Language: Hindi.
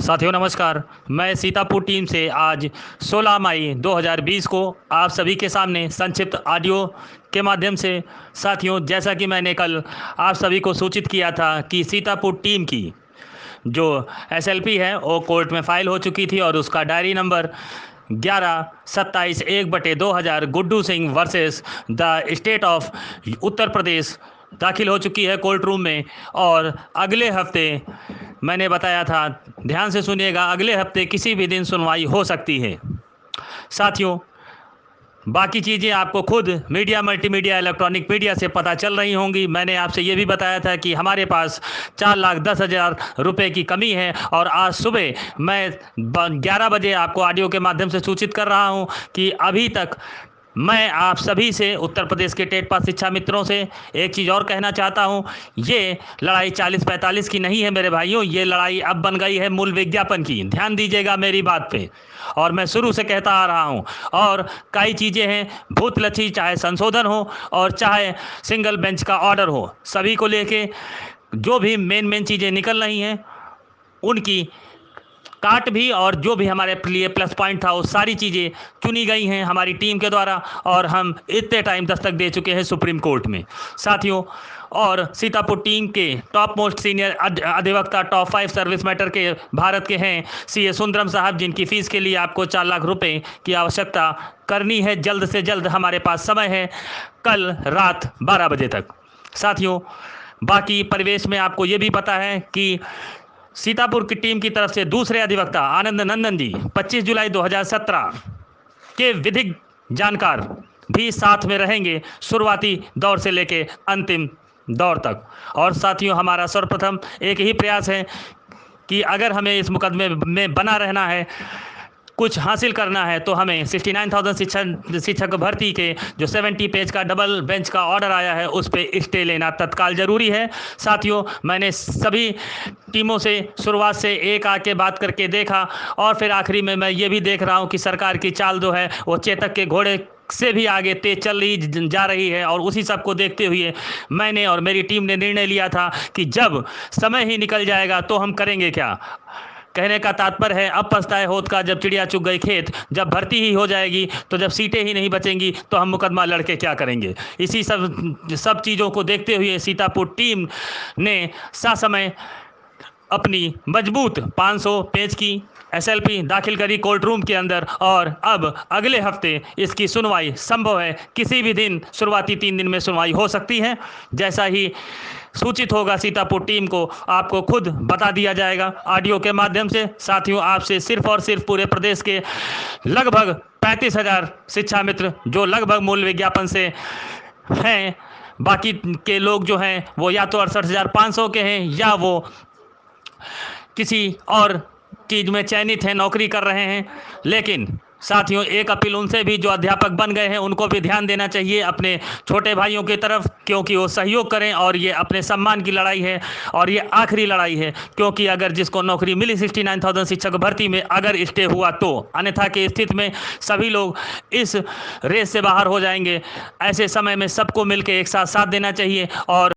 साथियों नमस्कार। मैं सीतापुर टीम से आज 16 मई 2020 को आप सभी के सामने संक्षिप्त ऑडियो के माध्यम से साथियों, जैसा कि मैंने कल आप सभी को सूचित किया था कि सीतापुर टीम की जो एसएलपी है वो कोर्ट में फाइल हो चुकी थी और उसका diary number 11-27-1/2000 Guddu Singh versus the state of Uttar Pradesh दाखिल हो चुकी है कोर्ट रूम में। और अगले हफ्ते मैंने बताया था, ध्यान से सुनिएगा, अगले हफ्ते किसी भी दिन सुनवाई हो सकती है। साथियों, बाकी चीज़ें आपको खुद मीडिया, मल्टीमीडिया, इलेक्ट्रॉनिक मीडिया से पता चल रही होंगी। मैंने आपसे ये भी बताया था कि हमारे पास 4,10,000 रुपये की कमी है और आज सुबह मैं 11 बजे आपको ऑडियो के माध्यम से सूचित कर रहा हूँ कि अभी तक मैं आप सभी से, उत्तर प्रदेश के टेट पास शिक्षा मित्रों से एक चीज़ और कहना चाहता हूं। ये लड़ाई 40-45 की नहीं है मेरे भाइयों, ये लड़ाई अब बन गई है मूल विज्ञापन की। ध्यान दीजिएगा मेरी बात पे। और मैं शुरू से कहता आ रहा हूं, और कई चीज़ें हैं भूत लच्छी, चाहे संशोधन हो और चाहे सिंगल बेंच का ऑर्डर हो, सभी को लेके जो भी मेन चीज़ें निकल रही हैं उनकी काट भी, और जो भी हमारे लिए प्लस पॉइंट था वो सारी चीज़ें चुनी गई हैं हमारी टीम के द्वारा, और हम इतने टाइम दस्तक दे चुके हैं सुप्रीम कोर्ट में साथियों। और सीतापुर टीम के टॉप मोस्ट सीनियर अधिवक्ता, टॉप 5 सर्विस मैटर के भारत के हैं सीए सुंदरम साहब, जिनकी फ़ीस के लिए आपको 4 लाख रुपए की आवश्यकता करनी है। जल्द से जल्द हमारे पास समय है, कल रात 12 बजे तक। साथियों, बाकी परिवेश में आपको ये भी पता है कि सीतापुर की टीम की तरफ से दूसरे अधिवक्ता आनंद नंदन जी 25 जुलाई 2017 के विधिक जानकार भी साथ में रहेंगे, शुरुआती दौर से लेके अंतिम दौर तक। और साथियों, हमारा सर्वप्रथम एक ही प्रयास है कि अगर हमें इस मुकदमे में बना रहना है, कुछ हासिल करना है, तो हमें 69,000 शिक्षक भर्ती के जो 70 पेज का डबल बेंच का ऑर्डर आया है उस पर स्टे लेना तत्काल ज़रूरी है। साथियों, मैंने सभी टीमों से शुरुआत से एक आके बात करके देखा, और फिर आखिरी में मैं ये भी देख रहा हूँ कि सरकार की चाल जो है वो चेतक के घोड़े से भी आगे तेज चल रही जा रही है। और उसी सब को देखते हुए मैंने और मेरी टीम ने निर्णय लिया था कि जब समय ही निकल जाएगा तो हम करेंगे क्या। कहने का तात्पर्य है, अब पछताए होत का जब चिड़िया चुग गई खेत। जब भर्ती ही हो जाएगी, तो जब सीटें ही नहीं बचेंगी, तो हम मुकदमा लड़के क्या करेंगे। इसी सब चीज़ों को देखते हुए सीतापुर टीम ने ससमय अपनी मजबूत 500 पेज की एसएलपी दाखिल करी कोर्ट रूम के अंदर, और अब अगले हफ्ते इसकी सुनवाई संभव है। किसी भी दिन शुरुआती 3 दिन में सुनवाई हो सकती है। जैसा ही सूचित होगा सीतापुर टीम को, आपको खुद बता दिया जाएगा ऑडियो के माध्यम से। साथियों, आपसे सिर्फ और सिर्फ पूरे प्रदेश के लगभग 35,000 शिक्षा मित्र जो लगभग मूल विज्ञापन से हैं, बाकी के लोग जो हैं वो या तो 68,500 के हैं या वो किसी और चीज़ में चयनित हैं, नौकरी कर रहे हैं। लेकिन साथियों, एक अपील उनसे भी जो अध्यापक बन गए हैं, उनको भी ध्यान देना चाहिए अपने छोटे भाइयों की तरफ, क्योंकि वो सहयोग करें। और ये अपने सम्मान की लड़ाई है, और ये आखिरी लड़ाई है, क्योंकि अगर जिसको नौकरी मिली 69,000 शिक्षक भर्ती में अगर स्टे हुआ तो, अन्यथा की स्थिति में सभी लोग इस रेस से बाहर हो जाएंगे। ऐसे समय में सबको मिलकर एक साथ देना चाहिए। और